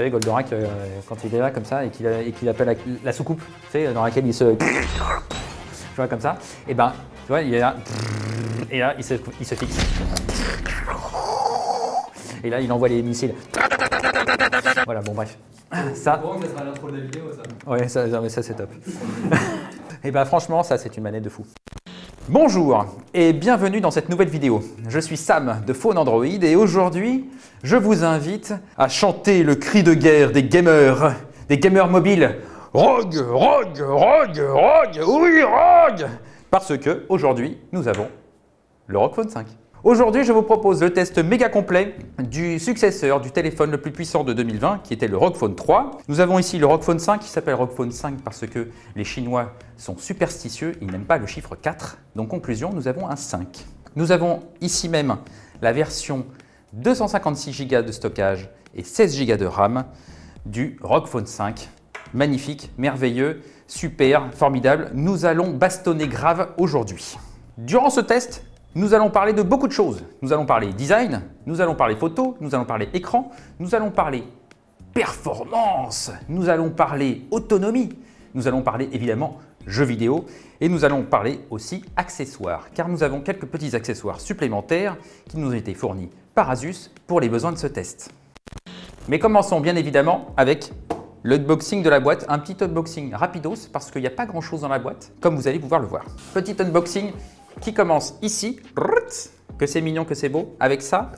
savez, Goldorak, quand il est là comme ça et qu'il appelle la soucoupe, tu sais, dans laquelle il se... Tu vois, comme ça, et ben, tu vois, il est là, et là, il se fixe. Et là, il envoie les missiles. Voilà, bon, bref. Ça sera l'intro de la vidéo, ça. Ouais, ça c'est top. Et ben, franchement, ça, c'est une manette de fou. Bonjour et bienvenue dans cette nouvelle vidéo. Je suis Sam de Faune Android et aujourd'hui, je vous invite à chanter le cri de guerre des gamers mobiles. Rogue, rogue, rogue, rogue, oui, rogue. Parce que aujourd'hui, nous avons le ROG Phone 5. Aujourd'hui, je vous propose le test méga complet du successeur du téléphone le plus puissant de 2020, qui était le ROG Phone 3. Nous avons ici le ROG Phone 5, qui s'appelle ROG Phone 5 parce que les Chinois sont superstitieux, ils n'aiment pas le chiffre 4. Donc, conclusion, nous avons un 5. Nous avons ici même la version 256 Go de stockage et 16 Go de RAM du ROG Phone 5. Magnifique, merveilleux, super, formidable. Nous allons bastonner grave aujourd'hui. Durant ce test, nous allons parler de beaucoup de choses. Nous allons parler design, nous allons parler photo, nous allons parler écran, nous allons parler performance, nous allons parler autonomie, nous allons parler évidemment jeux vidéo et nous allons parler aussi accessoires car nous avons quelques petits accessoires supplémentaires qui nous ont été fournis par Asus pour les besoins de ce test. Mais commençons bien évidemment avec l'unboxing de la boîte, un petit unboxing rapidos parce qu'il n'y a pas grand chose dans la boîte comme vous allez pouvoir le voir. Petit unboxing qui commence ici, que c'est mignon, que c'est beau. Avec ça,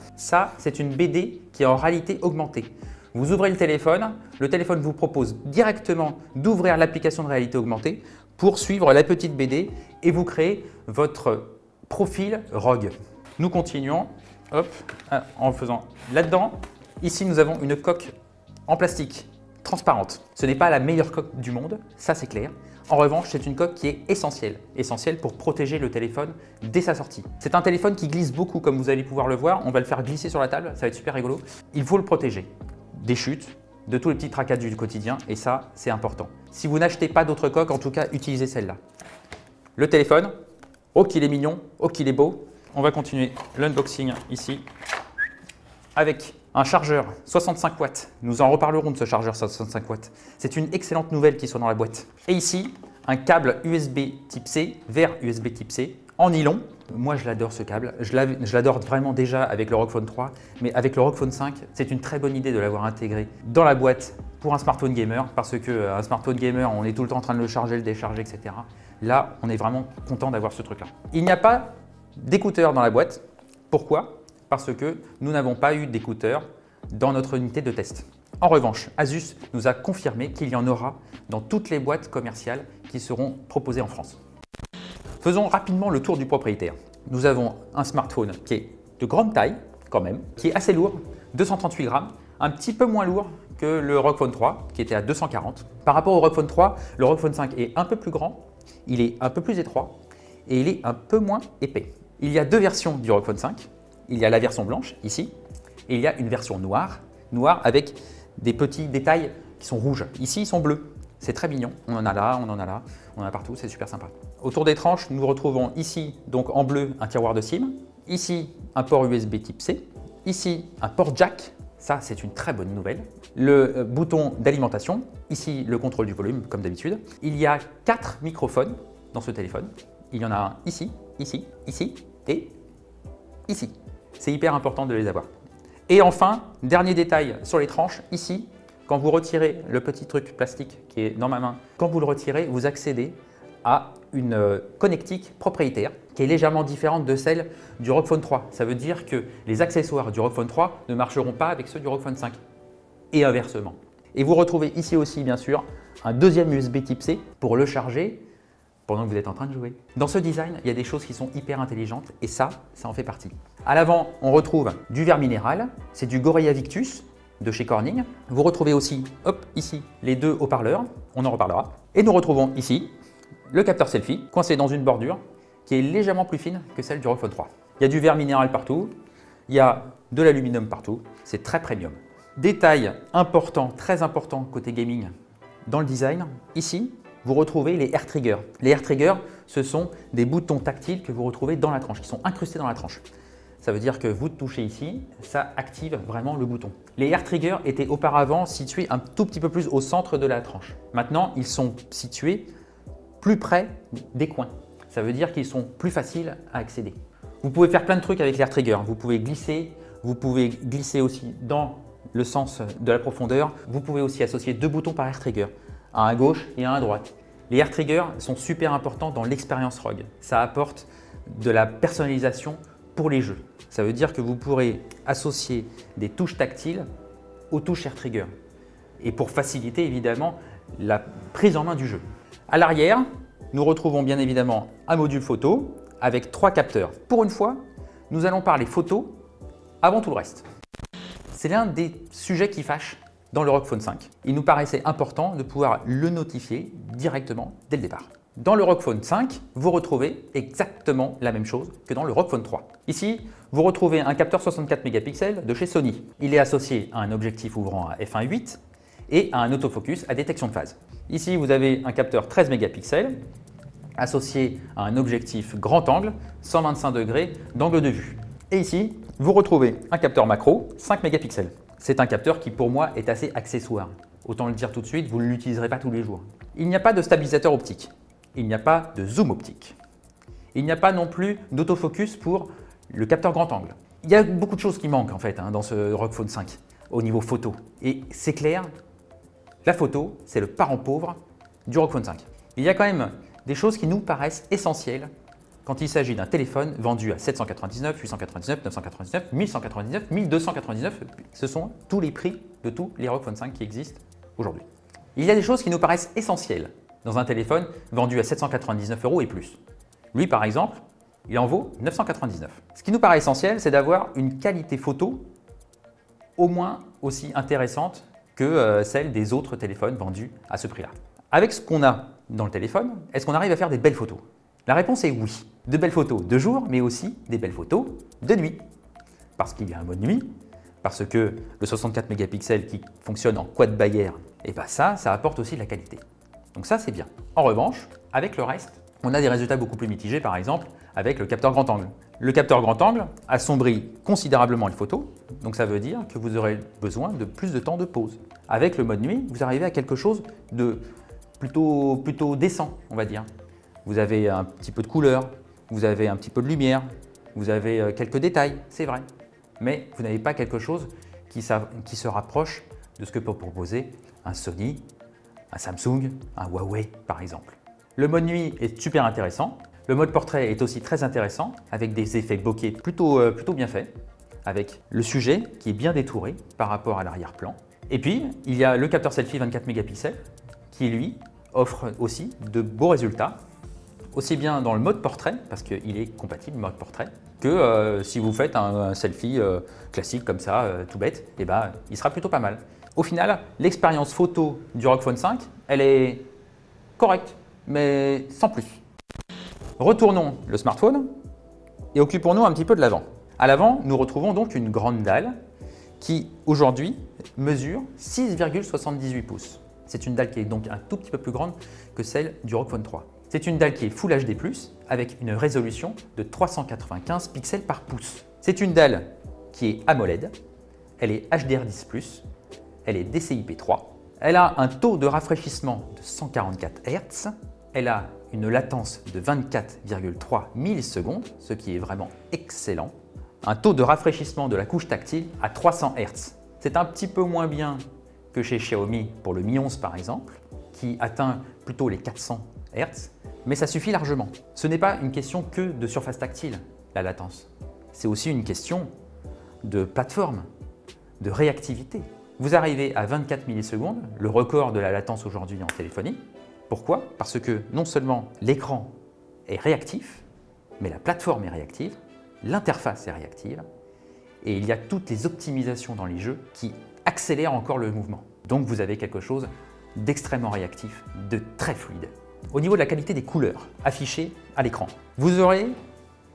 c'est une BD qui est en réalité augmentée. Vous ouvrez le téléphone vous propose directement d'ouvrir l'application de réalité augmentée pour suivre la petite BD et vous créez votre profil ROG. Nous continuons hop, en faisant là-dedans. Ici, nous avons une coque en plastique transparente. Ce n'est pas la meilleure coque du monde, ça c'est clair. En revanche, c'est une coque qui est essentielle pour protéger le téléphone dès sa sortie. C'est un téléphone qui glisse beaucoup, comme vous allez pouvoir le voir. On va le faire glisser sur la table, ça va être super rigolo. Il faut le protéger des chutes, de tous les petits tracas du quotidien, et ça, c'est important. Si vous n'achetez pas d'autres coques, en tout cas, utilisez celle-là. Le téléphone, oh qu'il est mignon, oh qu'il est beau. On va continuer l'unboxing ici avec un chargeur 65 watts. Nous en reparlerons de ce chargeur 65 watts. C'est une excellente nouvelle qui soit dans la boîte. Et ici, un câble USB type C vers USB type C en nylon. Moi, je l'adore ce câble. Je l'adore vraiment déjà avec le ROG Phone 3, mais avec le ROG Phone 5, c'est une très bonne idée de l'avoir intégré dans la boîte pour un smartphone gamer parce qu'un smartphone gamer, on est tout le temps en train de le charger, le décharger, etc. Là, on est vraiment content d'avoir ce truc-là. Il n'y a pas d'écouteurs dans la boîte. Pourquoi ? Parce que nous n'avons pas eu d'écouteurs dans notre unité de test. En revanche, Asus nous a confirmé qu'il y en aura dans toutes les boîtes commerciales qui seront proposées en France. Faisons rapidement le tour du propriétaire. Nous avons un smartphone qui est de grande taille quand même, qui est assez lourd, 238 grammes, un petit peu moins lourd que le ROG Phone 3 qui était à 240. Par rapport au ROG Phone 3, le ROG Phone 5 est un peu plus grand, il est un peu plus étroit et il est un peu moins épais. Il y a deux versions du ROG Phone 5. Il y a la version blanche ici et il y a une version noire avec des petits détails qui sont rouges. Ici, ils sont bleus. C'est très mignon. On en a là, on en a là, on en a partout. C'est super sympa. Autour des tranches, nous retrouvons ici, donc en bleu, un tiroir de SIM. Ici, un port USB type C. Ici, un port jack. Ça, c'est une très bonne nouvelle. Le bouton d'alimentation. Ici, le contrôle du volume, comme d'habitude. Il y a 4 microphones dans ce téléphone. Il y en a un ici, ici, ici et ici. C'est hyper important de les avoir. Et enfin, dernier détail sur les tranches, ici, quand vous retirez le petit truc plastique qui est dans ma main, quand vous le retirez, vous accédez à une connectique propriétaire qui est légèrement différente de celle du ROG Phone 3. Ça veut dire que les accessoires du ROG Phone 3 ne marcheront pas avec ceux du ROG Phone 5 et inversement. Et vous retrouvez ici aussi, bien sûr, un deuxième USB type C pour le charger pendant que vous êtes en train de jouer. Dans ce design, il y a des choses qui sont hyper intelligentes et ça en fait partie. À l'avant, on retrouve du verre minéral, c'est du Gorilla Victus de chez Corning. Vous retrouvez aussi, hop, ici, les deux haut-parleurs, on en reparlera. Et nous retrouvons ici le capteur selfie coincé dans une bordure qui est légèrement plus fine que celle du ROG Phone 3. Il y a du verre minéral partout, il y a de l'aluminium partout, c'est très premium. Détail important, très important côté gaming dans le design, ici, vous retrouvez les air triggers. Les air triggers, ce sont des boutons tactiles que vous retrouvez dans la tranche, qui sont incrustés dans la tranche. Ça veut dire que vous touchez ici, ça active vraiment le bouton. Les air triggers étaient auparavant situés un tout petit peu plus au centre de la tranche. Maintenant, ils sont situés plus près des coins. Ça veut dire qu'ils sont plus faciles à accéder. Vous pouvez faire plein de trucs avec l'air trigger. Vous pouvez glisser aussi dans le sens de la profondeur. Vous pouvez aussi associer 2 boutons par air trigger, un à gauche et un à droite. Les air triggers sont super importants dans l'expérience ROG. Ça apporte de la personnalisation pour les jeux. Ça veut dire que vous pourrez associer des touches tactiles aux touches air trigger et pour faciliter évidemment la prise en main du jeu. À l'arrière, nous retrouvons bien évidemment un module photo avec 3 capteurs. Pour une fois, nous allons parler photo avant tout le reste. C'est l'un des sujets qui fâche dans le ROG Phone 5. Il nous paraissait important de pouvoir le notifier directement dès le départ. Dans le ROG Phone 5, vous retrouvez exactement la même chose que dans le ROG Phone 3. Ici, vous retrouvez un capteur 64 mégapixels de chez Sony. Il est associé à un objectif ouvrant à f1.8 et à un autofocus à détection de phase. Ici, vous avez un capteur 13 mégapixels associé à un objectif grand angle, 125 degrés d'angle de vue. Et ici, vous retrouvez un capteur macro 5 mégapixels. C'est un capteur qui pour moi est assez accessoire. Autant le dire tout de suite, vous ne l'utiliserez pas tous les jours. Il n'y a pas de stabilisateur optique. Il n'y a pas de zoom optique. Il n'y a pas non plus d'autofocus pour le capteur grand angle. Il y a beaucoup de choses qui manquent en fait dans ce ROG Phone 5 au niveau photo. Et c'est clair, la photo, c'est le parent pauvre du ROG Phone 5. Il y a quand même des choses qui nous paraissent essentielles quand il s'agit d'un téléphone vendu à 799, 899, 999, 1199, 1299. Ce sont tous les prix de tous les ROG Phone 5 qui existent aujourd'hui. Il y a des choses qui nous paraissent essentielles dans un téléphone vendu à 799 € et plus. Lui, par exemple, il en vaut 999. Ce qui nous paraît essentiel, c'est d'avoir une qualité photo au moins aussi intéressante que celle des autres téléphones vendus à ce prix-là. Avec ce qu'on a dans le téléphone, est-ce qu'on arrive à faire des belles photos? La réponse est oui. De belles photos de jour, mais aussi des belles photos de nuit. Parce qu'il y a un mode nuit, parce que le 64 mégapixels qui fonctionne en quad Bayer, et bien ça apporte aussi de la qualité. Donc ça, c'est bien. En revanche, avec le reste, on a des résultats beaucoup plus mitigés, par exemple, avec le capteur grand angle. Le capteur grand angle assombrit considérablement les photos, donc ça veut dire que vous aurez besoin de plus de temps de pause. Avec le mode nuit, vous arrivez à quelque chose de plutôt décent, on va dire. Vous avez un petit peu de couleur, vous avez un petit peu de lumière, vous avez quelques détails, c'est vrai. Mais vous n'avez pas quelque chose qui se rapproche de ce que peut proposer un Sony, un Samsung, un Huawei par exemple. Le mode nuit est super intéressant. Le mode portrait est aussi très intéressant avec des effets bokeh plutôt bien faits, avec le sujet qui est bien détouré par rapport à l'arrière-plan. Et puis, il y a le capteur selfie 24 mégapixels qui lui offre aussi de beaux résultats, aussi bien dans le mode portrait, parce qu'il est compatible mode portrait, que si vous faites un selfie classique comme ça, tout bête, et ben, il sera plutôt pas mal. Au final, l'expérience photo du ROG Phone 5, elle est correcte, mais sans plus. Retournons le smartphone et occupons-nous un petit peu de l'avant. À l'avant, nous retrouvons donc une grande dalle qui, aujourd'hui, mesure 6,78 pouces. C'est une dalle qui est donc un tout petit peu plus grande que celle du ROG Phone 3. C'est une dalle qui est Full HD+, avec une résolution de 395 pixels par pouce. C'est une dalle qui est AMOLED, elle est HDR10+, elle est DCI-P3, elle a un taux de rafraîchissement de 144 Hz, elle a une latence de 24,3 millisecondes, ce qui est vraiment excellent, un taux de rafraîchissement de la couche tactile à 300 Hz. C'est un petit peu moins bien que chez Xiaomi pour le Mi 11 par exemple, qui atteint plutôt les 400 Hz, mais ça suffit largement. Ce n'est pas une question que de surface tactile, la latence. C'est aussi une question de plateforme, de réactivité. Vous arrivez à 24 millisecondes, le record de la latence aujourd'hui en téléphonie. Pourquoi? Parce que non seulement l'écran est réactif, mais la plateforme est réactive, l'interface est réactive, et il y a toutes les optimisations dans les jeux qui accélèrent encore le mouvement. Donc vous avez quelque chose d'extrêmement réactif, de très fluide. Au niveau de la qualité des couleurs affichées à l'écran, vous aurez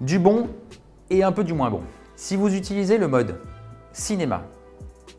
du bon et un peu du moins bon. Si vous utilisez le mode cinéma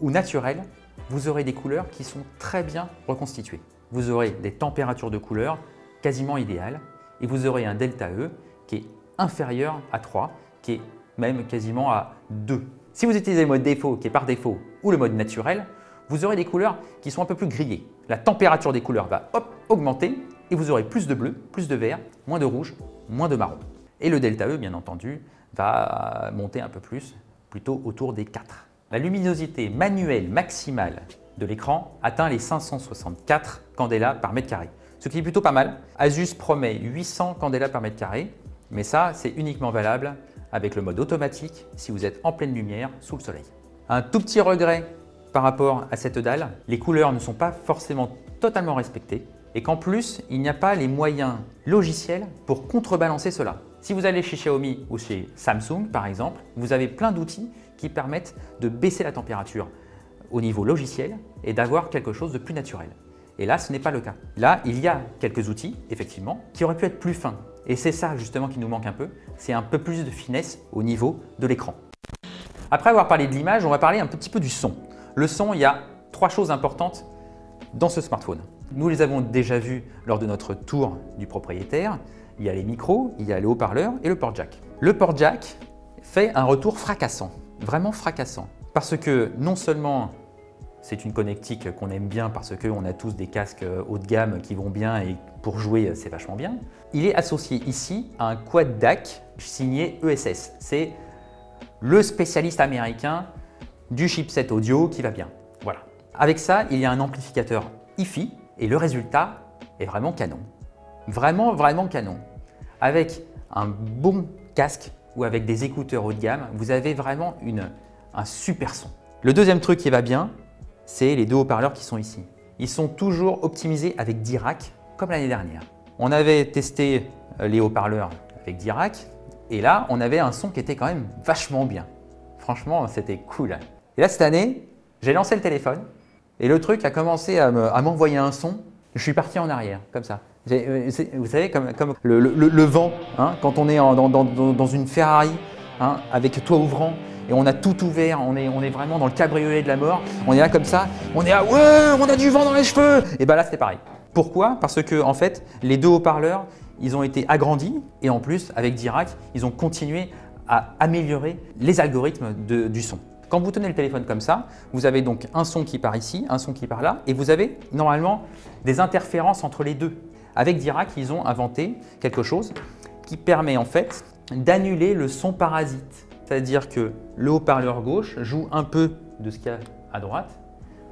ou naturel, vous aurez des couleurs qui sont très bien reconstituées. Vous aurez des températures de couleurs quasiment idéales et vous aurez un delta E qui est inférieur à 3, qui est même quasiment à 2. Si vous utilisez le mode défaut qui est par défaut ou le mode naturel, vous aurez des couleurs qui sont un peu plus grillées. La température des couleurs va augmenter et vous aurez plus de bleu, plus de vert, moins de rouge, moins de marron. Et le delta E, bien entendu, va monter un peu plus, plutôt autour des 4. La luminosité manuelle maximale de l'écran atteint les 564 candela par mètre carré, ce qui est plutôt pas mal. Asus promet 800 candela par mètre carré, mais ça, c'est uniquement valable avec le mode automatique si vous êtes en pleine lumière sous le soleil. Un tout petit regret par rapport à cette dalle, les couleurs ne sont pas forcément totalement respectées et qu'en plus, il n'y a pas les moyens logiciels pour contrebalancer cela. Si vous allez chez Xiaomi ou chez Samsung par exemple, vous avez plein d'outils qui permettent de baisser la température au niveau logiciel et d'avoir quelque chose de plus naturel. Et là, ce n'est pas le cas. Là, il y a quelques outils, effectivement, qui auraient pu être plus fins. Et c'est ça justement qui nous manque un peu, c'est un peu plus de finesse au niveau de l'écran. Après avoir parlé de l'image, on va parler un petit peu du son. Le son, il y a 3 choses importantes dans ce smartphone. Nous les avons déjà vues lors de notre tour du propriétaire. Il y a les micros, il y a les haut-parleurs et le port jack. Le port jack fait un retour fracassant, vraiment fracassant. Parce que non seulement c'est une connectique qu'on aime bien parce qu'on a tous des casques haut de gamme qui vont bien et pour jouer c'est vachement bien, il est associé ici à un quad DAC signé ESS. C'est le spécialiste américain du chipset audio qui va bien. Voilà. Avec ça, il y a un amplificateur hi-fi et le résultat est vraiment canon. Vraiment, vraiment canon. Avec un bon casque ou avec des écouteurs haut de gamme, vous avez vraiment un super son. Le deuxième truc qui va bien, c'est les deux haut-parleurs qui sont ici. Ils sont toujours optimisés avec Dirac comme l'année dernière. On avait testé les haut-parleurs avec Dirac et là, on avait un son qui était quand même vachement bien. Franchement, c'était cool. Et là, cette année, j'ai lancé le téléphone et le truc a commencé à m'envoyer un son. Je suis parti en arrière, comme ça. Vous savez, comme le vent, hein, quand on est dans une Ferrari hein, avec toit ouvrant et on a tout ouvert, on est vraiment dans le cabriolet de la mort. On est là comme ça, on est là, ouais, on a du vent dans les cheveux. Et bien là, c'était pareil. Pourquoi? Parce que en fait, les deux haut-parleurs, ils ont été agrandis et en plus, avec Dirac, ils ont continué à améliorer les algorithmes du son. Quand vous tenez le téléphone comme ça, vous avez donc un son qui part ici, un son qui part là, et vous avez normalement des interférences entre les deux. Avec Dirac, ils ont inventé quelque chose qui permet en fait d'annuler le son parasite. C'est-à-dire que le haut-parleur gauche joue un peu de ce qu'il y a à droite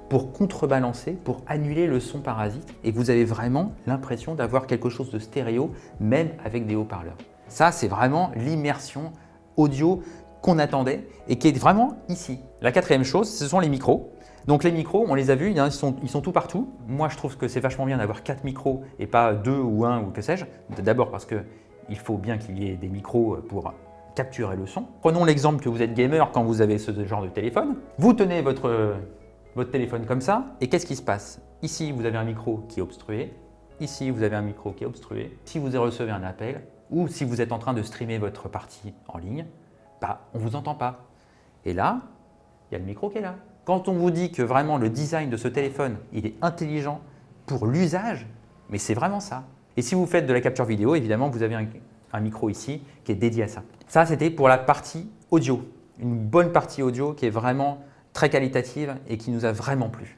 pour contrebalancer, pour annuler le son parasite. Et vous avez vraiment l'impression d'avoir quelque chose de stéréo, même avec des haut-parleurs. Ça, c'est vraiment l'immersion audio qu'on attendait et qui est vraiment ici. La quatrième chose, ce sont les micros. Donc les micros, on les a vus, ils sont tout partout. Moi, je trouve que c'est vachement bien d'avoir 4 micros et pas 2 ou 1 ou que sais-je. D'abord parce qu'il faut bien qu'il y ait des micros pour capturer le son. Prenons l'exemple que vous êtes gamer quand vous avez ce genre de téléphone. Vous tenez votre téléphone comme ça et qu'est-ce qui se passe? Ici, vous avez un micro qui est obstrué. Ici, vous avez un micro qui est obstrué. Si vous recevez un appel ou si vous êtes en train de streamer votre partie en ligne, bah, on ne vous entend pas. Et là, il y a le micro qui est là. Quand on vous dit que vraiment le design de ce téléphone, il est intelligent pour l'usage, mais c'est vraiment ça. Et si vous faites de la capture vidéo, évidemment, vous avez un micro ici qui est dédié à ça. Ça, c'était pour la partie audio. Une bonne partie audio qui est vraiment très qualitative et qui nous a vraiment plu.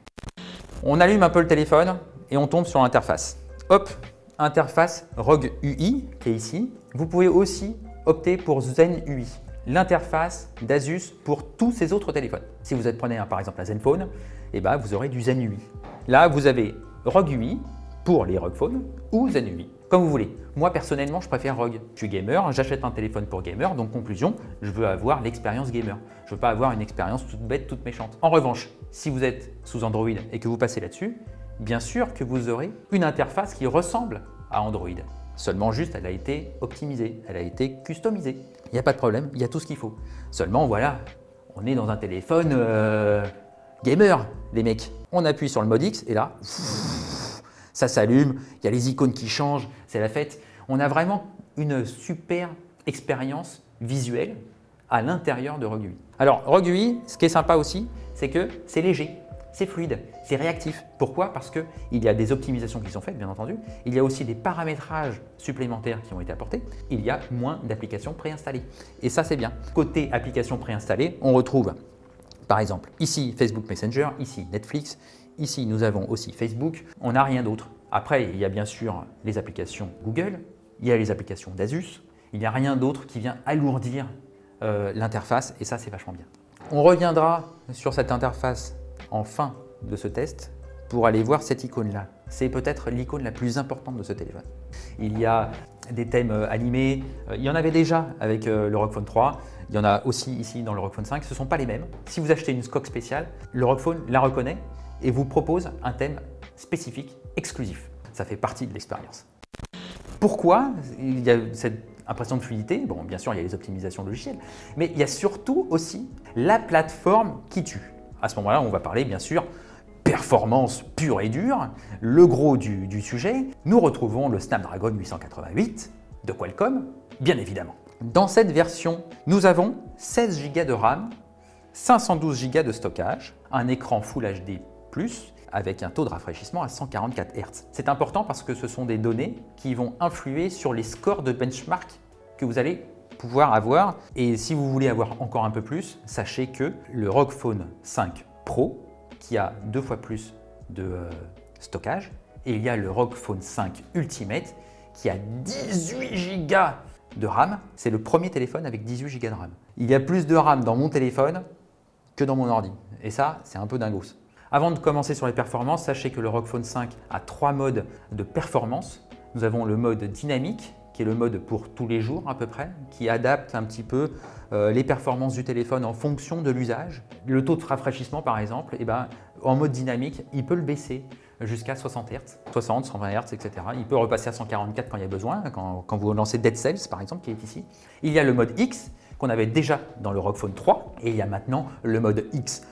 On allume un peu le téléphone et on tombe sur l'interface. Hop, interface ROG UI qui est ici. Vous pouvez aussi opter pour Zen UI, l'interface d'Asus pour tous ces autres téléphones. Si vous prenez par exemple la Zenfone, eh ben, vous aurez du Zen UI. Là, vous avez ROG UI pour les ROG Phone ou Zen UI, comme vous voulez. Moi, personnellement, je préfère ROG. Je suis gamer, j'achète un téléphone pour gamer, donc conclusion, je veux avoir l'expérience gamer. Je ne veux pas avoir une expérience toute bête, toute méchante. En revanche, si vous êtes sous Android et que vous passez là-dessus, bien sûr que vous aurez une interface qui ressemble à Android. Seulement juste, elle a été optimisée, elle a été customisée. Il n'y a pas de problème, il y a tout ce qu'il faut. Seulement, voilà, on est dans un téléphone gamer, les mecs. On appuie sur le mode X et là, ça s'allume, il y a les icônes qui changent, c'est la fête. On a vraiment une super expérience visuelle à l'intérieur de ROG UI. Alors, ROG UI, ce qui est sympa aussi, c'est que c'est léger. c'est fluide, c'est réactif. Pourquoi? Parce qu'il y a des optimisations qui sont faites, bien entendu. Il y a aussi des paramétrages supplémentaires qui ont été apportés. Il y a moins d'applications préinstallées. Et ça, c'est bien. Côté applications préinstallées, on retrouve, par exemple, ici Facebook Messenger, ici Netflix, ici nous avons aussi Facebook. On n'a rien d'autre. Après, il y a bien sûr les applications Google, il y a les applications d'Asus. Il n'y a rien d'autre qui vient alourdir l'interface et ça, c'est vachement bien. On reviendra sur cette interface en fin de ce test pour aller voir cette icône-là. C'est peut-être l'icône la plus importante de ce téléphone. Il y a des thèmes animés, il y en avait déjà avec le ROG Phone 3, il y en a aussi ici dans le ROG Phone 5, ce ne sont pas les mêmes. Si vous achetez une SCOC spéciale, le ROG Phone la reconnaît et vous propose un thème spécifique, exclusif. Ça fait partie de l'expérience. Pourquoi il y a cette impression de fluidité? Bon, bien sûr, il y a les optimisations logicielles, mais il y a surtout aussi la plateforme qui tue. À ce moment-là, on va parler, bien sûr, performance pure et dure, le gros du sujet. Nous retrouvons le Snapdragon 888 de Qualcomm, bien évidemment. Dans cette version, nous avons 16 Go de RAM, 512 Go de stockage, un écran Full HD+, avec un taux de rafraîchissement à 144 Hz. C'est important parce que ce sont des données qui vont influer sur les scores de benchmark que vous allez pouvoir avoir. Et si vous voulez avoir encore un peu plus, sachez que le ROG Phone 5 Pro, qui a 2 fois plus de stockage, et il y a le ROG Phone 5 Ultimate, qui a 18 Go de RAM. C'est le premier téléphone avec 18 Go de RAM. Il y a plus de RAM dans mon téléphone que dans mon ordi. Et ça, c'est un peu dingos. Avant de commencer sur les performances, sachez que le ROG Phone 5 a 3 modes de performance. Nous avons le mode dynamique, qui est le mode pour tous les jours à peu près, qui adapte un petit peu les performances du téléphone en fonction de l'usage. Le taux de rafraîchissement par exemple, en mode dynamique, il peut le baisser jusqu'à 60 Hz, 60, 120 Hz, etc. Il peut repasser à 144 quand il y a besoin, quand vous lancez Dead Cells par exemple, qui est ici. Il y a le mode X, qu'on avait déjà dans le ROG Phone 3, et il y a maintenant le mode X+,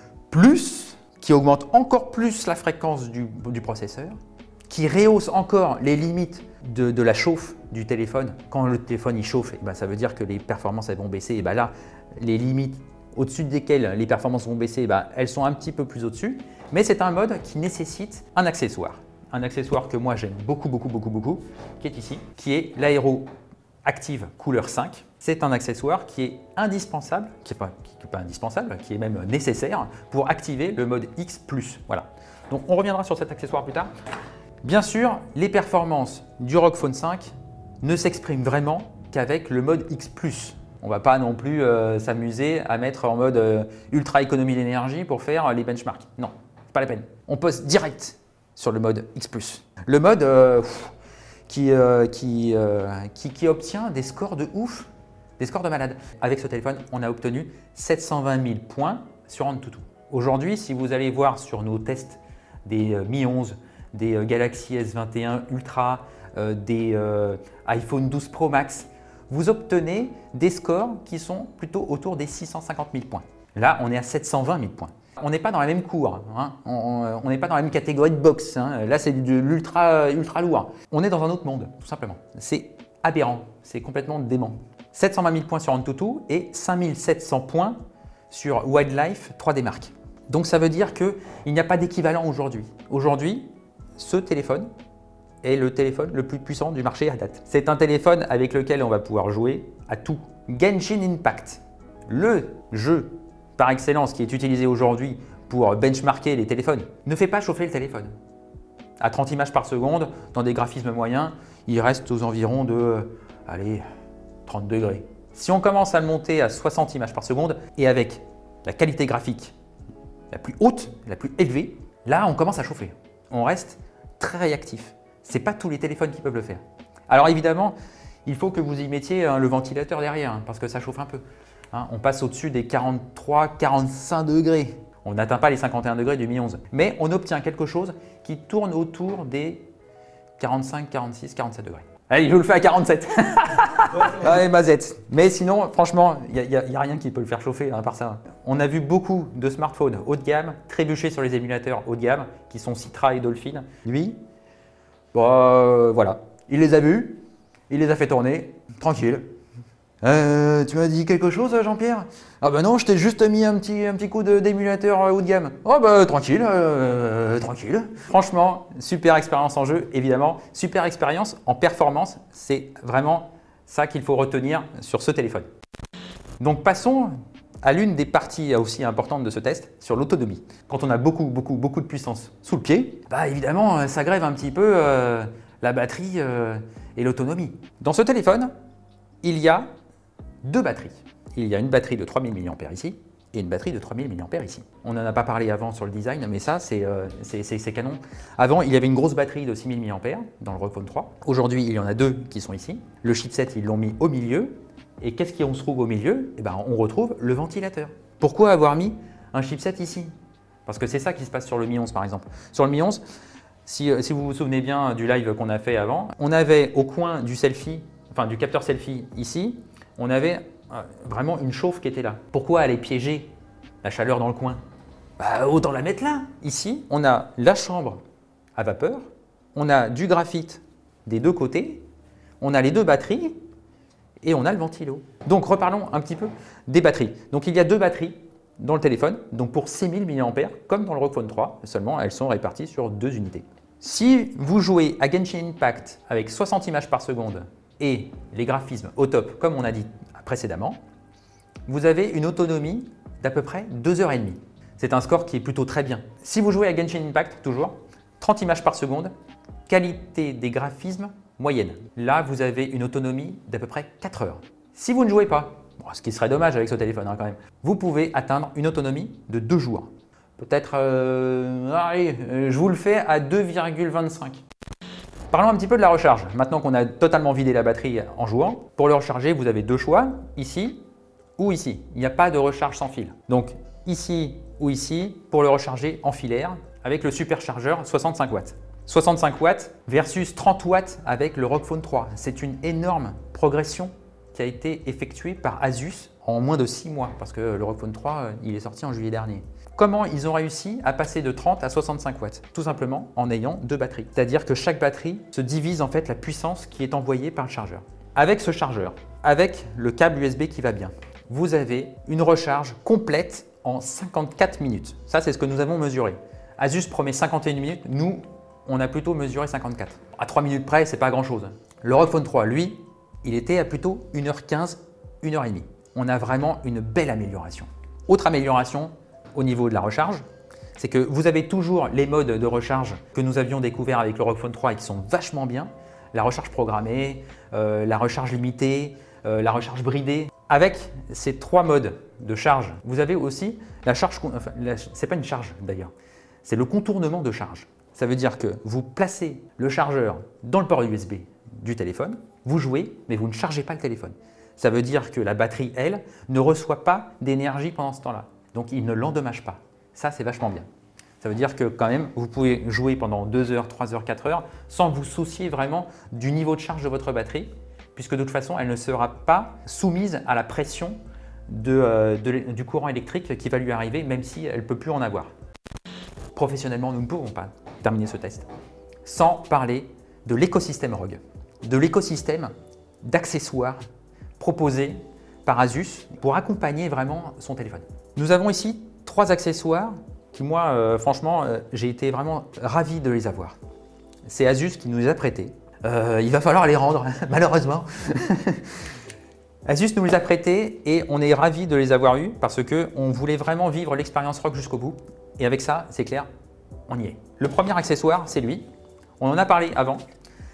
qui augmente encore plus la fréquence du processeur, qui rehausse encore les limites de la chauffe du téléphone. Quand le téléphone il chauffe, ça veut dire que les performances elles vont baisser. Et là, les limites au-dessus desquelles les performances vont baisser, elles sont un petit peu plus au-dessus. Mais c'est un mode qui nécessite un accessoire. Un accessoire que moi j'aime beaucoup, qui est ici, qui est l'Aero Active Cooler 5. C'est un accessoire qui est indispensable, qui n'est pas indispensable, qui est même nécessaire pour activer le mode X+. Voilà. Donc on reviendra sur cet accessoire plus tard. Bien sûr, les performances du ROG Phone 5 ne s'expriment vraiment qu'avec le mode X+. On ne va pas non plus s'amuser à mettre en mode ultra économie d'énergie pour faire les benchmarks. Non, c'est pas la peine. On poste direct sur le mode X+. Le mode qui obtient des scores de ouf, des scores de malade. Avec ce téléphone, on a obtenu 720 000 points sur AnTuTu. Aujourd'hui, si vous allez voir sur nos tests des Mi 11, des Galaxy S21 Ultra, des iPhone 12 Pro Max, vous obtenez des scores qui sont plutôt autour des 650 000 points. Là, on est à 720 000 points. On n'est pas dans la même cour, hein. On n'est pas dans la même catégorie de box, hein. Là, c'est de l'ultra lourd. On est dans un autre monde, tout simplement. C'est aberrant, c'est complètement dément. 720 000 points sur AnTuTu et 5700 points sur Wildlife 3D Mark. Donc ça veut dire qu'il n'y a pas d'équivalent aujourd'hui. Aujourd'hui, ce téléphone est le téléphone le plus puissant du marché à date. C'est un téléphone avec lequel on va pouvoir jouer à tout. Genshin Impact, le jeu par excellence qui est utilisé aujourd'hui pour benchmarker les téléphones, ne fait pas chauffer le téléphone. À 30 images par seconde, dans des graphismes moyens, il reste aux environs de, allez, 30 degrés. Si on commence à le monter à 60 images par seconde et avec la qualité graphique la plus haute, la plus élevée, là on commence à chauffer. On reste très réactif. Ce n'est pas tous les téléphones qui peuvent le faire. Alors évidemment, il faut que vous y mettiez le ventilateur derrière, parce que ça chauffe un peu. On passe au-dessus des 43-45 degrés. On n'atteint pas les 51 degrés du Mi 11. Mais on obtient quelque chose qui tourne autour des 45, 46, 47 degrés. Allez, je vous le fais à 47. Allez, mazette. Mais sinon, franchement, il n'y a rien qui peut le faire chauffer à part ça. On a vu beaucoup de smartphones haut de gamme trébucher sur les émulateurs haut de gamme qui sont Citra et Dolphin. Lui, voilà, il les a vus, il les a fait tourner, tranquille. Tu m'as dit quelque chose, Jean-Pierre? Ah bah non, je t'ai juste mis un petit coup d'émulateur haut de gamme. Oh bah tranquille, tranquille. Franchement, super expérience en jeu, évidemment. Super expérience en performance, c'est vraiment ça qu'il faut retenir sur ce téléphone. Donc passons à l'une des parties aussi importantes de ce test, sur l'autonomie. Quand on a beaucoup de puissance sous le pied, bah évidemment, ça grève un petit peu la batterie et l'autonomie. Dans ce téléphone, il y a deux batteries. Il y a une batterie de 3000 mAh ici et une batterie de 3000 mAh ici. On n'en a pas parlé avant sur le design, mais ça, c'est canon. Avant, il y avait une grosse batterie de 6000 mAh dans le ROG Phone 3. Aujourd'hui, il y en a deux qui sont ici. Le chipset, ils l'ont mis au milieu. Et qu'est-ce qu'on se trouve au milieu? Eh ben, on retrouve le ventilateur. Pourquoi avoir mis un chipset ici? Parce que c'est ça qui se passe sur le Mi 11 par exemple. Sur le Mi 11, si vous vous souvenez bien du live qu'on a fait avant, on avait au coin du selfie, enfin du capteur selfie ici, on avait vraiment une chauffe qui était là. Pourquoi aller piéger la chaleur dans le coin? Bah, autant la mettre là. Ici, on a la chambre à vapeur, on a du graphite des deux côtés, on a les deux batteries, et on a le ventilo. Donc reparlons un petit peu des batteries. Donc il y a deux batteries dans le téléphone, donc pour 6000 mAh, comme dans le ROG Phone 3, seulement elles sont réparties sur deux unités. Si vous jouez à Genshin Impact avec 60 images par seconde et les graphismes au top, comme on a dit précédemment, vous avez une autonomie d'à peu près 2h30. C'est un score qui est plutôt très bien. Si vous jouez à Genshin Impact, toujours, 30 images par seconde, qualité des graphismes moyenne. Là, vous avez une autonomie d'à peu près 4 heures. Si vous ne jouez pas, bon, ce qui serait dommage avec ce téléphone quand même, vous pouvez atteindre une autonomie de 2 jours. Peut-être, allez, je vous le fais à 2,25. Parlons un petit peu de la recharge. Maintenant qu'on a totalement vidé la batterie en jouant, pour le recharger, vous avez deux choix, ici ou ici. Il n'y a pas de recharge sans fil. Donc ici ou ici, pour le recharger en filaire, avec le superchargeur 65 watts. 65 watts versus 30 watts avec le ROG Phone 3. C'est une énorme progression qui a été effectuée par Asus en moins de 6 mois parce que le ROG Phone 3, il est sorti en juillet dernier. Comment ils ont réussi à passer de 30 à 65 watts? Tout simplement en ayant deux batteries. C'est-à-dire que chaque batterie se divise en fait la puissance qui est envoyée par le chargeur. Avec ce chargeur, avec le câble USB qui va bien, vous avez une recharge complète en 54 minutes. Ça, c'est ce que nous avons mesuré. Asus promet 51 minutes, nous, on a plutôt mesuré 54. À 3 minutes près, c'est pas grand-chose. Le ROG Phone 3, lui, il était à plutôt 1h15, 1h30. On a vraiment une belle amélioration. Autre amélioration au niveau de la recharge, c'est que vous avez toujours les modes de recharge que nous avions découverts avec le ROG Phone 3 et qui sont vachement bien. La recharge programmée, la recharge limitée, la recharge bridée. Avec ces trois modes de charge, vous avez aussi la charge, enfin, c'est pas une charge d'ailleurs, c'est le contournement de charge. Ça veut dire que vous placez le chargeur dans le port USB du téléphone, vous jouez, mais vous ne chargez pas le téléphone. Ça veut dire que la batterie, elle, ne reçoit pas d'énergie pendant ce temps-là. Donc, il ne l'endommage pas. Ça, c'est vachement bien. Ça veut dire que quand même, vous pouvez jouer pendant 2 heures, 3 heures, 4 heures sans vous soucier vraiment du niveau de charge de votre batterie, puisque de toute façon, elle ne sera pas soumise à la pression du courant électrique qui va lui arriver, même si elle ne peut plus en avoir. Professionnellement, nous ne pouvons pas terminer ce test sans parler de l'écosystème ROG, de l'écosystème d'accessoires proposés par Asus pour accompagner vraiment son téléphone. Nous avons ici 3 accessoires qui, moi, franchement, j'ai été vraiment ravi de les avoir. C'est Asus qui nous les a prêtés. Il va falloir les rendre, malheureusement. Asus nous les a prêtés et on est ravi de les avoir eus parce qu'on voulait vraiment vivre l'expérience ROG jusqu'au bout. Et avec ça, c'est clair, on y est. Le premier accessoire, c'est lui. On en a parlé avant.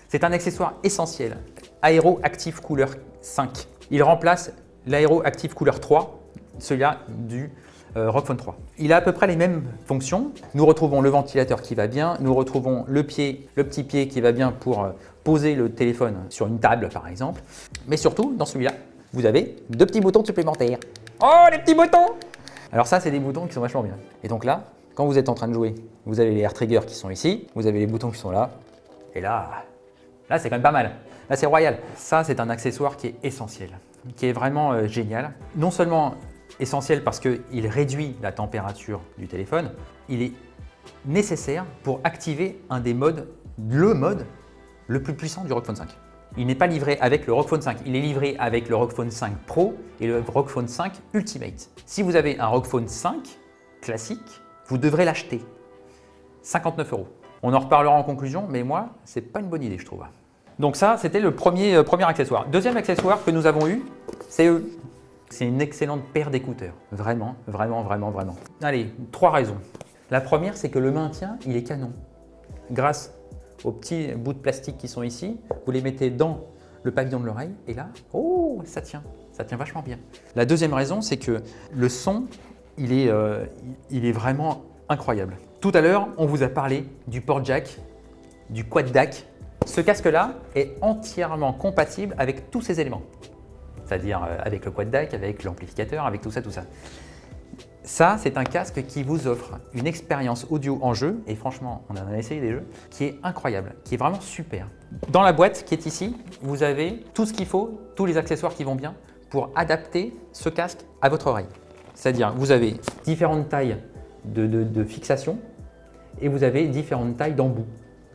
C'est un accessoire essentiel, Aero Active Cooler 5. Il remplace l'Aero Active Cooler 3, celui-là du ROG Phone 3. Il a à peu près les mêmes fonctions. Nous retrouvons le ventilateur qui va bien, nous retrouvons le petit pied qui va bien pour poser le téléphone sur une table par exemple. Mais surtout, dans celui-là, vous avez 2 petits boutons supplémentaires. Oh, les petits boutons! Alors ça, c'est des boutons qui sont vachement bien. Et donc là, quand vous êtes en train de jouer, vous avez les air triggers qui sont ici, vous avez les boutons qui sont là. Et là c'est quand même pas mal. Là, c'est royal. Ça, c'est un accessoire qui est essentiel, qui est vraiment génial. Non seulement essentiel parce qu'il réduit la température du téléphone, il est nécessaire pour activer un des modes, le mode le plus puissant du ROG Phone 5. il n'est pas livré avec le ROG Phone 5, il est livré avec le ROG Phone 5 Pro et le ROG Phone 5 Ultimate. Si vous avez un ROG Phone 5 classique, vous devrez l'acheter. 59 €. On en reparlera en conclusion, mais moi, c'est pas une bonne idée, je trouve. Donc ça, c'était le premier accessoire. Deuxième accessoire que nous avons eu, c'est eux. C'est une excellente paire d'écouteurs. Vraiment, vraiment, vraiment, vraiment. Allez, 3 raisons. La première, c'est que le maintien, il est canon. Grâce aux petits bouts de plastique qui sont ici, vous les mettez dans le pavillon de l'oreille et là, oh, ça tient vachement bien. La deuxième raison, c'est que le son, il est vraiment incroyable. Tout à l'heure, on vous a parlé du port jack, du quad DAC. Ce casque-là est entièrement compatible avec tous ces éléments. C'est-à-dire avec le quad DAC, avec l'amplificateur, avec tout ça, tout ça. Ça, c'est un casque qui vous offre une expérience audio en jeu, et franchement, on en a essayé des jeux, qui est incroyable, qui est vraiment super. Dans la boîte qui est ici, vous avez tout ce qu'il faut, tous les accessoires qui vont bien pour adapter ce casque à votre oreille. C'est-à-dire, vous avez différentes tailles de fixation et vous avez différentes tailles d'embout.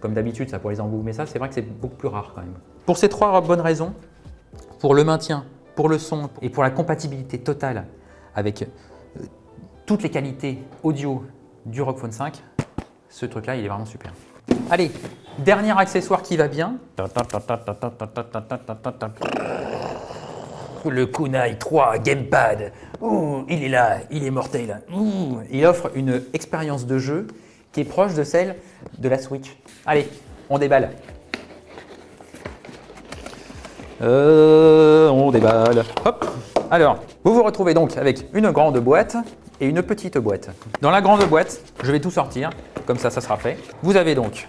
Comme d'habitude, ça pour les embouts, mais ça, c'est vrai que c'est beaucoup plus rare quand même. Pour ces 3 bonnes raisons, pour le maintien, pour le son et pour la compatibilité totale avec toutes les qualités audio du ROG Phone 5, ce truc-là, il est vraiment super. Allez, dernier accessoire qui va bien. Le Kunai 3 Gamepad. Ouh, il est là, il est mortel. Ouh, il offre une expérience de jeu qui est proche de celle de la Switch. Allez, on déballe. On déballe. Hop. Alors, vous vous retrouvez donc avec une grande boîte et une petite boîte. Dans la grande boîte, je vais tout sortir, comme ça sera fait. Vous avez donc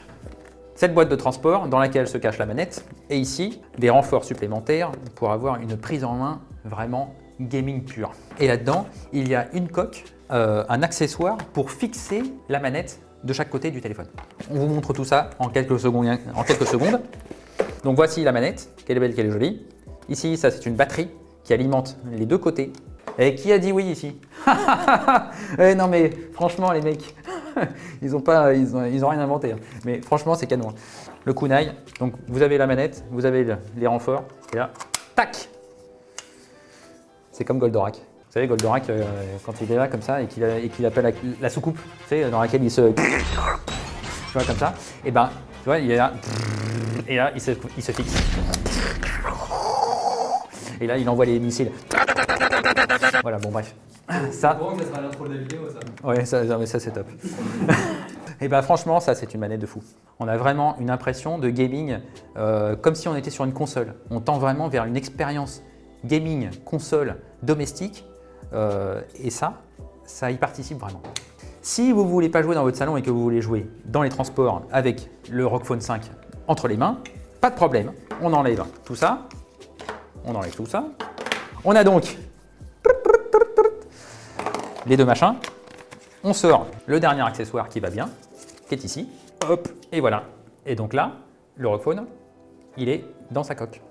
cette boîte de transport dans laquelle se cache la manette et ici, des renforts supplémentaires pour avoir une prise en main vraiment gaming pure. Et là-dedans, il y a une coque, un accessoire pour fixer la manette de chaque côté du téléphone. On vous montre tout ça en quelques secondes. Donc voici la manette, qu'elle est belle, qu'elle est jolie. Ici, ça c'est une batterie qui alimente les deux côtés. Et qui a dit oui ici? Non mais franchement les mecs, ils ont rien inventé. Hein. Mais franchement c'est canon. Le Kunai, donc vous avez la manette, vous avez les renforts, et là, tac. C'est comme Goldorak. Vous savez Goldorak, quand il est là comme ça et qu'il appelle la soucoupe, tu sais, dans laquelle il se... Tu vois comme ça, et ben tu vois il est là, et là il se fixe. Et là il envoie les missiles. Voilà, bon bref. Ça sera l'intro de la vidéo, ça. Ouais, ça c'est top. Et ben franchement, ça c'est une manette de fou. On a vraiment une impression de gaming comme si on était sur une console. On tend vraiment vers une expérience gaming console domestique et ça y participe vraiment. Si vous ne voulez pas jouer dans votre salon et que vous voulez jouer dans les transports avec le ROG Phone 5 entre les mains, pas de problème. On enlève tout ça. On enlève tout ça. On a donc les deux machins. On sort le dernier accessoire qui va bien, qui est ici. Hop, et voilà. Et donc là, le ROG Phone, il est dans sa coque.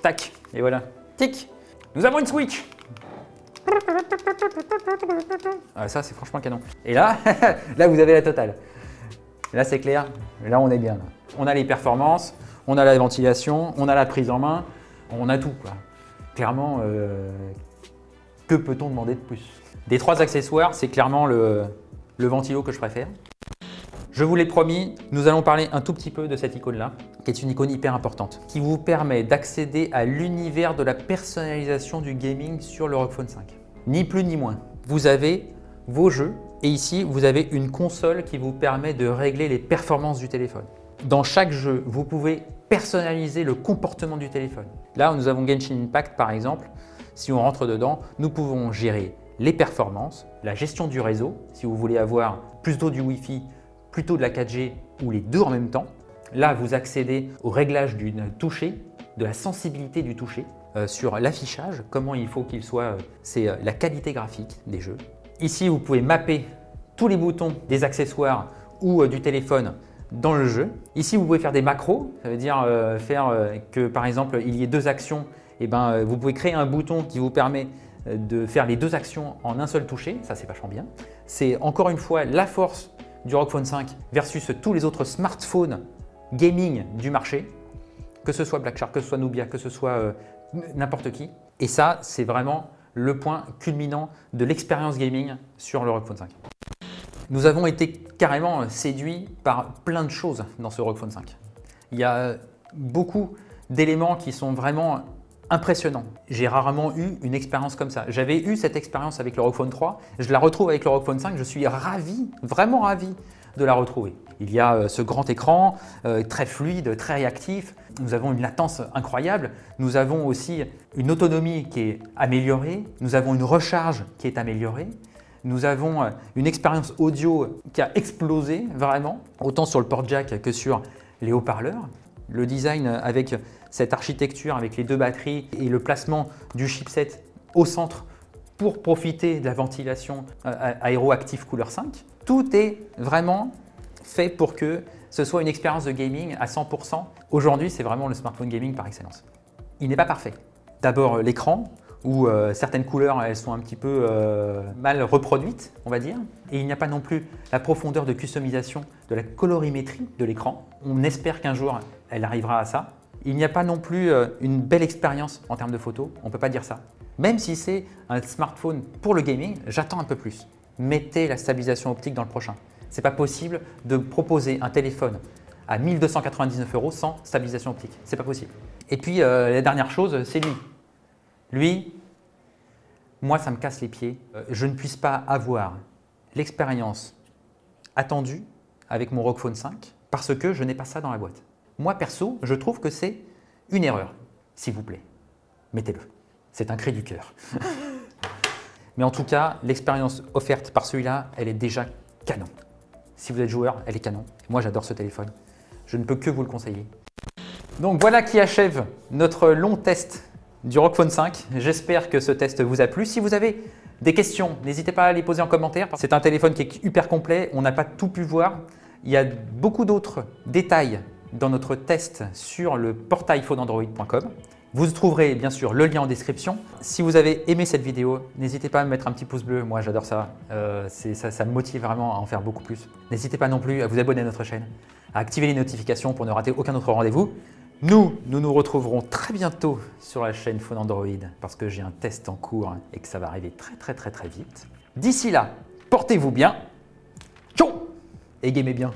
Tac, et voilà. Tic. Nous avons une Switch. Ah, ça, c'est franchement canon. Et là, là, vous avez la totale. Là, c'est clair. Là, on est bien. Là. On a les performances, on a la ventilation, on a la prise en main, on a tout, quoi. Clairement, que peut-on demander de plus? Des 3 accessoires, c'est clairement le ventilo que je préfère. Je vous l'ai promis, nous allons parler un tout petit peu de cette icône-là, qui est une icône hyper importante, qui vous permet d'accéder à l'univers de la personnalisation du gaming sur le ROG Phone 5. Ni plus ni moins. Vous avez vos jeux et ici, vous avez une console qui vous permet de régler les performances du téléphone. Dans chaque jeu, vous pouvez personnaliser le comportement du téléphone. Là, nous avons Genshin Impact par exemple. Si on rentre dedans, nous pouvons gérer les performances, la gestion du réseau, si vous voulez avoir plutôt du Wi-Fi, plutôt de la 4G ou les deux en même temps. Là, vous accédez au réglage du toucher, de la sensibilité du toucher, sur l'affichage, comment il faut qu'il soit, c'est la qualité graphique des jeux. Ici, vous pouvez mapper tous les boutons des accessoires ou du téléphone dans le jeu. Ici, vous pouvez faire des macros, ça veut dire faire que par exemple, il y ait 2 actions, et ben, vous pouvez créer un bouton qui vous permet de faire les 2 actions en un seul toucher, ça c'est vachement bien. C'est encore une fois la force du ROG Phone 5 versus tous les autres smartphones gaming du marché. que ce soit Black Shark, que ce soit Nubia, que ce soit n'importe qui. Et ça, c'est vraiment le point culminant de l'expérience gaming sur le ROG Phone 5. Nous avons été carrément séduits par plein de choses dans ce ROG Phone 5. Il y a beaucoup d'éléments qui sont vraiment impressionnants. J'ai rarement eu une expérience comme ça. J'avais eu cette expérience avec le ROG Phone 3, je la retrouve avec le ROG Phone 5, je suis ravi, vraiment ravi de la retrouver. Il y a ce grand écran très fluide, très réactif. Nous avons une latence incroyable. Nous avons aussi une autonomie qui est améliorée. Nous avons une recharge qui est améliorée. Nous avons une expérience audio qui a explosé vraiment, autant sur le port jack que sur les haut-parleurs. Le design avec cette architecture, avec les deux batteries et le placement du chipset au centre pour profiter de la ventilation aéroactive couleur 5. Tout est vraiment fait pour que ce soit une expérience de gaming à 100%. Aujourd'hui, c'est vraiment le smartphone gaming par excellence. Il n'est pas parfait. D'abord, l'écran, où certaines couleurs elles sont un petit peu mal reproduites, on va dire. Et il n'y a pas non plus la profondeur de customisation de la colorimétrie de l'écran. On espère qu'un jour, elle arrivera à ça. Il n'y a pas non plus une belle expérience en termes de photos, on ne peut pas dire ça. Même si c'est un smartphone pour le gaming, j'attends un peu plus. Mettez la stabilisation optique dans le prochain. Ce n'est pas possible de proposer un téléphone à 1 299 € sans stabilisation optique. Ce n'est pas possible. Et puis, la dernière chose, c'est lui. Lui, moi, ça me casse les pieds. Je ne puisse pas avoir l'expérience attendue avec mon ROG Phone 5 parce que je n'ai pas ça dans la boîte. Moi, perso, je trouve que c'est une erreur. S'il vous plaît, mettez-le. C'est un cri du cœur. Mais en tout cas, l'expérience offerte par celui-là, elle est déjà canon. Si vous êtes joueur, elle est canon. Moi, j'adore ce téléphone. Je ne peux que vous le conseiller. Donc voilà qui achève notre long test du ROG Phone 5. J'espère que ce test vous a plu. Si vous avez des questions, n'hésitez pas à les poser en commentaire. C'est un téléphone qui est hyper complet. On n'a pas tout pu voir. Il y a beaucoup d'autres détails dans notre test sur le portail phoneandroid.com. Vous trouverez bien sûr le lien en description. Si vous avez aimé cette vidéo, n'hésitez pas à me mettre un petit pouce bleu. Moi, j'adore ça. Ça me motive vraiment à en faire beaucoup plus. N'hésitez pas non plus à vous abonner à notre chaîne, à activer les notifications pour ne rater aucun autre rendez-vous. Nous nous retrouverons très bientôt sur la chaîne Phone Android parce que j'ai un test en cours et que ça va arriver très vite. D'ici là, portez-vous bien. Ciao et gamez bien.